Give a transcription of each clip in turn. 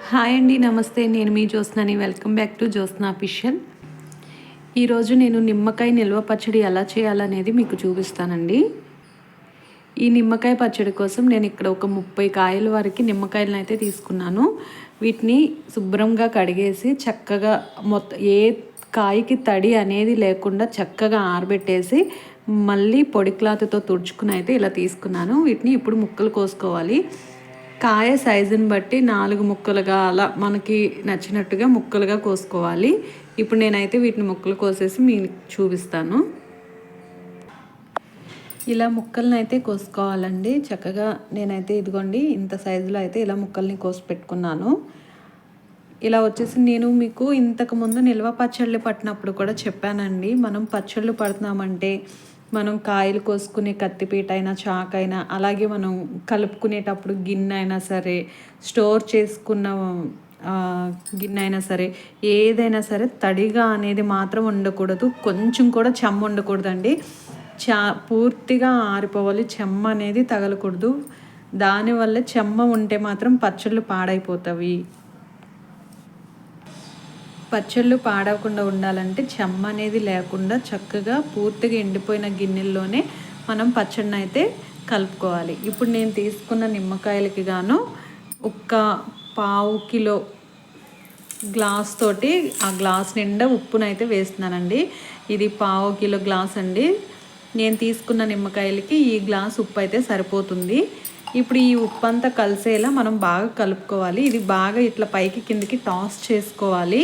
Hi అండి, నమస్తే. నేను మీ జ్యోత్స్నని. Welcome back to Jyotsna official. ఈరోజు నేను నిమ్మకాయ నిల్వ పచ్చడి ఎలా చేయాలనేది మీకు చూపిస్తానండి. ఈ నిమ్మకాయ పచ్చడి కోసం నేను ఇక్కడ ఒక 30 కాయల వరకు నిమ్మకాయలను అయితే తీసుకున్నాను. వీటిని శుభ్రంగా కడిగేసి చక్కగా ఏ కాయకి తడి అనేది లేకుండా చక్కగా ఆరబెట్టేసి మళ్ళీ పొడి క్లాత్తో తుడుచుకుని అయితే ఇలా తీసుకున్నాను. వీటిని ఇప్పుడు ముక్కలు కోసుకోవాలి. కాయ సైజుని బట్టి 4 ముక్కలుగా అలా మనకి నచ్చినట్టుగా ముక్కలుగా కోసుకోవాలి. ఇప్పుడు నేనైతే వీటిని ముక్కలు కోసేసి మీకు చూపిస్తాను. ఇలా ముక్కల్ని అయితే కోసుకోవాలండి. చక్కగా నేనైతే ఇదిగోండి ఇంత సైజులో అయితే ఇలా ముక్కల్ని కోసి పెట్టుకున్నాను. ఇలా వచ్చేసి నేను మీకు ఇంతకుముందు నిల్వ పచ్చళ్ళు పట్టినప్పుడు కూడా చెప్పానండి. మనం పచ్చళ్ళు పడుతున్నామంటే మనం కాయలు కోసుకునే కత్తిపీట అయినా చాకైనా, అలాగే మనం కలుపుకునేటప్పుడు గిన్నె అయినా సరే, స్టోర్ చేసుకున్న గిన్నె అయినా సరే, ఏదైనా సరే తడిగా అనేది మాత్రం ఉండకూడదు. కొంచెం కూడా చెమ్మ ఉండకూడదండి. పూర్తిగా ఆరిపోవాలి. చెమ్మ అనేది తగలకూడదు. దానివల్ల చెమ్మ ఉంటే మాత్రం పచ్చళ్ళు పాడైపోతాయి. పచ్చళ్ళు పాడవకుండా ఉండాలంటే చెమ్మ అనేది లేకుండా చక్కగా పూర్తిగా ఎండిపోయిన గిన్నెల్లోనే మనం పచ్చడిని అయితే కలుపుకోవాలి. ఇప్పుడు నేను తీసుకున్న నిమ్మకాయలకి గాను ఒక 1/2 కిలో గ్లాస్ తోటి ఆ గ్లాస్ నిండా ఉప్పునైతే వేస్తున్నానండి. ఇది 1/2 కిలో గ్లాస్ అండి. నేను తీసుకున్న నిమ్మకాయలకి ఈ గ్లాస్ ఉప్పు అయితే సరిపోతుంది. ఇప్పుడు ఈ ఉప్పు అంతా కలిసేలా మనం బాగా కలుపుకోవాలి. ఇది బాగా ఇట్లా పైకి కిందకి టాస్ చేసుకోవాలి.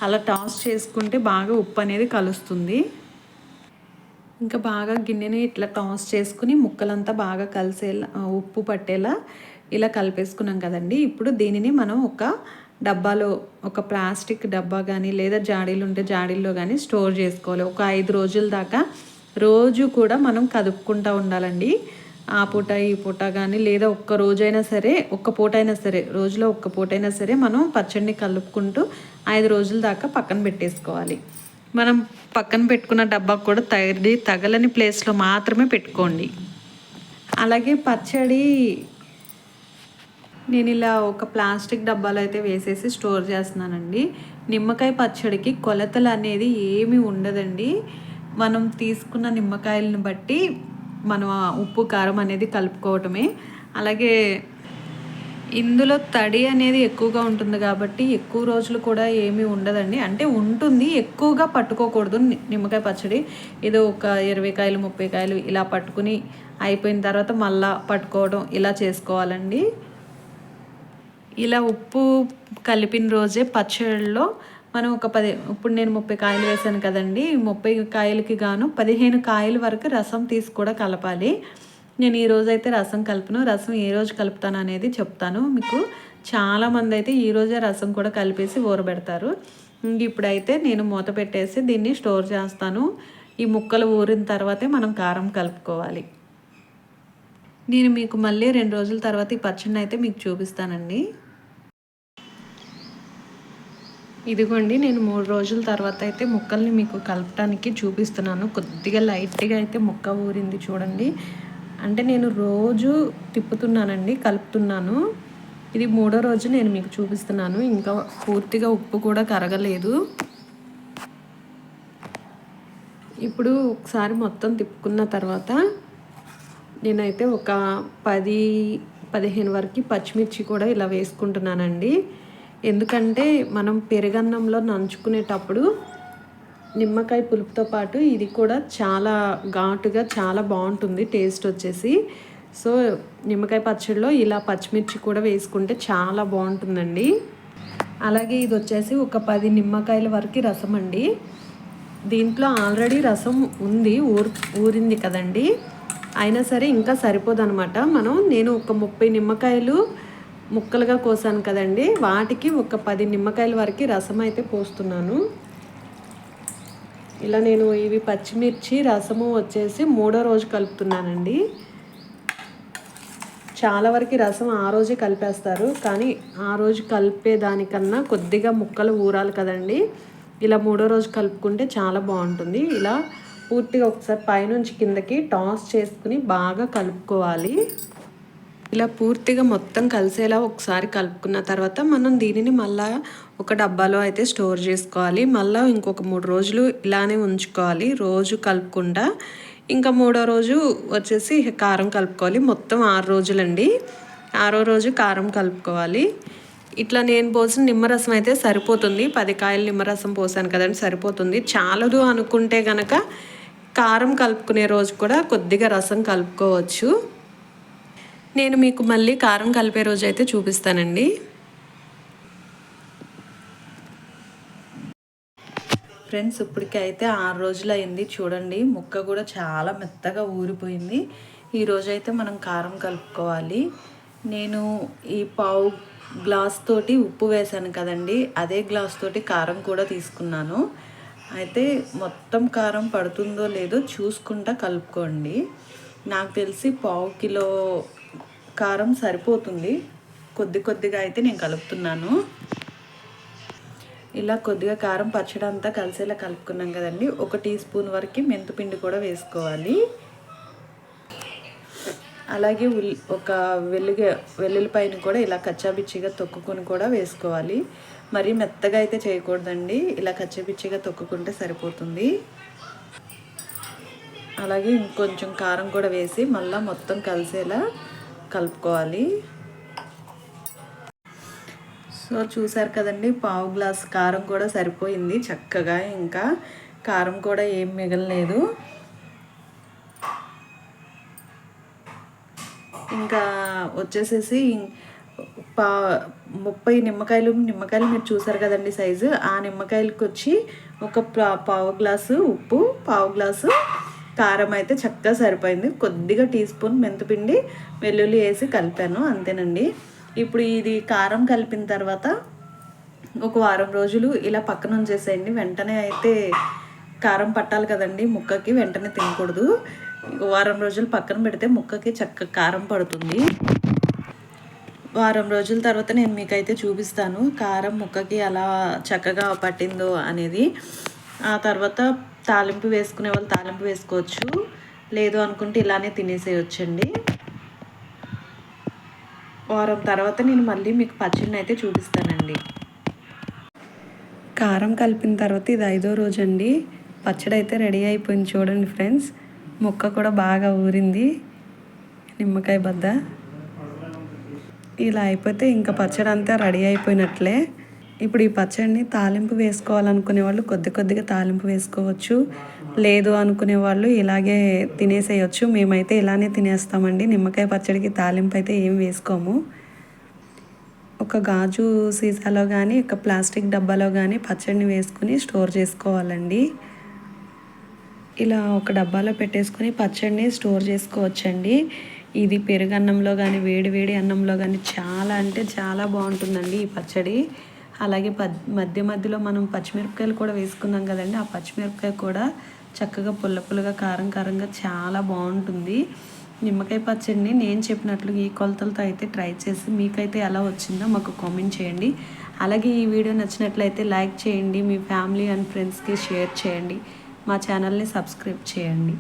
అలా టాస్ చేసుకుంటే బాగా ఉప్పు అనేది కలుస్తుంది. ఇంకా బాగా గిన్నెని ఇట్లా టాస్ చేసుకుని ముక్కలంతా బాగా కలిసేలా ఉప్పు పట్టేలా ఇలా కలిపేసుకున్నాం కదండి. ఇప్పుడు దీనిని మనం ఒక డబ్బాలో, ఒక ప్లాస్టిక్ డబ్బా కానీ లేదా జాడీలు ఉంటే జాడీల్లో కానీ స్టోర్ చేసుకోవాలి. ఒక 5 రోజుల దాకా రోజు కూడా మనం కదుపుకుంటూ ఉండాలండి. ఆ పూట ఈ పూట కానీ లేదా ఒక్క రోజైనా సరే, ఒక్క పూట అయినా సరే, రోజులో ఒక్క పూట అయినా సరే మనం పచ్చడిని కలుపుకుంటూ 5 రోజుల దాకా పక్కన పెట్టేసుకోవాలి. మనం పక్కన పెట్టుకున్న డబ్బా కూడా తగలని ప్లేస్లో మాత్రమే పెట్టుకోండి. అలాగే పచ్చడి నేను ఇలా ఒక ప్లాస్టిక్ డబ్బాలో అయితే వేసేసి స్టోర్ చేస్తున్నానండి. నిమ్మకాయ పచ్చడికి కొలతలు అనేది ఏమీ ఉండదండి. మనం తీసుకున్న నిమ్మకాయలను బట్టి మనం ఉప్పు కారం అనేది కలుపుకోవటమే. అలాగే ఇందులో తడి అనేది ఎక్కువగా ఉంటుంది కాబట్టి ఎక్కువ రోజులు కూడా ఏమీ ఉండదండి. అంటే ఉంటుంది, ఎక్కువగా పట్టుకోకూడదు నిమ్మకాయ పచ్చడి. ఏదో ఒక 20 కాయలు 30 కాయలు ఇలా పట్టుకుని అయిపోయిన తర్వాత మళ్ళా పట్టుకోవడం ఇలా చేసుకోవాలండి. ఇలా ఉప్పు కలిపిన రోజే పచ్చడిలో మనం ఇప్పుడు నేను 30 కాయలు వేసాను కదండి. 30 కాయలకి గాను 15 కాయల వరకు రసం తీసి కూడా కలపాలి. నేను ఈరోజు అయితే రసం కలుపును. రసం ఏ రోజు కలుపుతాను అనేది చెప్తాను మీకు. చాలామంది అయితే ఈరోజే రసం కూడా కలిపేసి ఊరబెడతారు. ఇప్పుడైతే నేను మూత పెట్టేసి దీన్ని స్టోర్ చేస్తాను. ఈ ముక్కలు ఊరిన తర్వాతే మనం కారం కలుపుకోవాలి. నేను మీకు మళ్ళీ 2 రోజుల తర్వాత ఈ పచ్చడిని అయితే మీకు చూపిస్తానండి. ఇదిగోండి, నేను 3 రోజుల తర్వాత అయితే ముక్కల్ని మీకు కలపడానికి చూపిస్తున్నాను. కొద్దిగా లైట్గా అయితే ముక్క ఊరింది చూడండి. అంటే నేను రోజు తిప్పుతున్నానండి, కలుపుతున్నాను. ఇది 3వ రోజు నేను మీకు చూపిస్తున్నాను. ఇంకా పూర్తిగా ఉప్పు కూడా కరగలేదు. ఇప్పుడు ఒకసారి మొత్తం తిప్పుకున్న తర్వాత నేనైతే ఒక 10-15 వరకు పచ్చిమిర్చి కూడా ఇలా వేసుకుంటున్నానండి. ఎందుకంటే మనం పెరుగన్నంలో నంచుకునేటప్పుడు నిమ్మకాయ పులుపుతో పాటు ఇది కూడా చాలా ఘాటుగా చాలా బాగుంటుంది టేస్ట్ వచ్చేసి. సో నిమ్మకాయ పచ్చడిలో ఇలా పచ్చిమిర్చి కూడా వేసుకుంటే చాలా బాగుంటుందండి. అలాగే ఇది వచ్చేసి ఒక 10 నిమ్మకాయల వరకు రసం అండి. దీంట్లో ఆల్రెడీ రసం ఉంది, ఊరింది కదండి. అయినా సరే ఇంకా సరిపోదన్నమాట. నేను ఒక 30 నిమ్మకాయలు ముక్కలుగా కోసాను కదండి, వాటికి ఒక 10 నిమ్మకాయల వరకు రసం అయితే పోస్తున్నాను. ఇలా నేను ఇవి పచ్చిమిర్చి రసము వచ్చేసి 3వ రోజు కలుపుతున్నానండి. చాలా వరకు రసం ఆ రోజే కలిపేస్తారు, కానీ ఆ రోజు కలిపేదానికన్నా కొద్దిగా ముక్కలు ఊరాలి కదండి. ఇలా 3వ రోజు కలుపుకుంటే చాలా బాగుంటుంది. ఇలా పూర్తిగా ఒకసారి పైనుంచి కిందకి టాస్ చేసుకుని బాగా కలుపుకోవాలి. ఇలా పూర్తిగా మొత్తం కలిసేలా ఒకసారి కలుపుకున్న తర్వాత మనం దీనిని మళ్ళీ ఒక డబ్బాలో అయితే స్టోర్ చేసుకోవాలి. మళ్ళీ ఇంకొక 3 రోజులు ఇలానే ఉంచుకోవాలి, రోజు కలుపుకుండా. ఇంకా 3వ రోజు వచ్చేసి కారం కలుపుకోవాలి. మొత్తం 6 రోజులండి. 6వ రోజు కారం కలుపుకోవాలి. ఇట్లా నేను పోసిన నిమ్మరసం అయితే సరిపోతుంది. 10 కాయలు నిమ్మరసం పోసాను కదండి, సరిపోతుంది. చాలదు అనుకుంటే కనుక కారం కలుపుకునే రోజు కూడా కొద్దిగా రసం కలుపుకోవచ్చు. నేను మీకు మళ్ళీ కారం కలిపే రోజు అయితే చూపిస్తానండి. ఫ్రెండ్స్, ఇప్పటికైతే 6 రోజులు అయింది. చూడండి, ముక్క కూడా చాలా మెత్తగా ఊరిపోయింది. ఈరోజు అయితే మనం కారం కలుపుకోవాలి. నేను ఈ పావు గ్లాస్ తోటి ఉప్పు వేసాను కదండి, అదే గ్లాస్ తోటి కారం కూడా తీసుకున్నాను. అయితే మొత్తం కారం పడుతుందో లేదో చూసుకుంటా కలుపుకోండి. నాకు తెలిసి పావు కిలో కారం సరిపోతుంది. కొద్దిగా అయితే నేను కలుపుతున్నాను. ఇలా కొద్దిగా కారం పచ్చడి అంతా కలిసేలా కలుపుకున్నాం కదండి. 1 టీ స్పూన్ వరకు మెంతిపిండి కూడా వేసుకోవాలి. అలాగే ఒక వెల్లుల్లిపాయని కూడా ఇలా కచ్చాపిచ్చిగా తొక్కుకొని కూడా వేసుకోవాలి. మరి మెత్తగా అయితే చేయకూడదండి, ఇలా కచ్చాపిచ్చిగా తొక్కుకుంటే సరిపోతుంది. అలాగే ఇంకొంచెం కారం కూడా వేసి మళ్ళీ మొత్తం కలిసేలా కలుపుకోవాలి. సో చూసారు కదండి, పావు గ్లాస్ కారం కూడా సరిపోయింది చక్కగా. ఇంకా కారం కూడా ఏం మిగలలేదు. ఇంకా వచ్చేసేసి 30 నిమ్మకాయలు మీరు చూసారు కదండి సైజు. ఆ నిమ్మకాయలకి వచ్చి ఒక పావు గ్లాసు ఉప్పు, పావు గ్లాసు కారం అయితే చక్కగా సరిపోయింది. కొద్దిగా టీ స్పూన్ మెంతిపిండి, వెల్లుల్లి వేసి కలిపాను, అంతేనండి. ఇప్పుడు ఇది కారం కలిపిన తర్వాత ఒక వారం రోజులు ఇలా పక్కన ఉంచేసేయండి. వెంటనే అయితే కారం పట్టాలి కదండి ముక్కకి, వెంటనే తినకూడదు. వారం రోజులు పక్కన పెడితే ముక్కకి చక్కగా కారం పడుతుంది. వారం రోజుల తర్వాత నేను మీకైతే చూపిస్తాను కారం ముక్కకి ఎలా చక్కగా పట్టిందో అనేది. ఆ తర్వాత తాలింపు వేసుకునే వాళ్ళు తాలింపు వేసుకోవచ్చు, లేదు అనుకుంటే ఇలానే తినేసేయొచ్చండి. వారం తర్వాత నేను మళ్ళీ మీకు పచ్చడిని అయితే చూపిస్తానండి. కారం కలిపిన తర్వాత ఇది 5వ రోజు అండి. పచ్చడి అయితే రెడీ అయిపోయింది చూడండి ఫ్రెండ్స్. ముక్క కూడా బాగా ఊరింది, నిమ్మకాయ బద్ద. ఇలా అయిపోతే ఇంకా పచ్చడి అంతా రెడీ అయిపోయినట్లే. ఇప్పుడు ఈ పచ్చడిని తాలింపు వేసుకోవాలనుకునే వాళ్ళు కొద్దిగా తాలింపు వేసుకోవచ్చు, లేదు అనుకునే వాళ్ళు ఇలాగే తినేసేయచ్చు. మేమైతే ఇలానే తినేస్తామండి. నిమ్మకాయ పచ్చడికి తాలింపు అయితే ఏం వేసుకోము. ఒక గాజు సీసాలో కానీ ఒక ప్లాస్టిక్ డబ్బాలో కానీ పచ్చడిని వేసుకుని స్టోర్ చేసుకోవాలండి. ఇలా ఒక డబ్బాలో పెట్టేసుకొని పచ్చడిని స్టోర్ చేసుకోవచ్చండి. ఇది పెరుగన్నంలో కానీ వేడి అన్నంలో కానీ చాలా అంటే చాలా బాగుంటుందండి ఈ పచ్చడి. అలాగే మధ్యలో మనం పచ్చిమిరపకాయలు కూడా వేసుకున్నాం కదండి, ఆ పచ్చిమిరపకాయ కూడా చక్కగా పుల్లగా కారంగా చాలా బాగుంటుంది. నిమ్మకాయ పచ్చడిని నేను చెప్పినట్లు ఈ కొలతలతో అయితే ట్రై చేసి మీకైతే ఎలా వచ్చిందో మాకు కామెంట్ చేయండి. అలాగే ఈ వీడియో నచ్చినట్లయితే లైక్ చేయండి, మీ ఫ్యామిలీ అండ్ ఫ్రెండ్స్కి షేర్ చేయండి, మా ఛానల్ని సబ్స్క్రైబ్ చేయండి.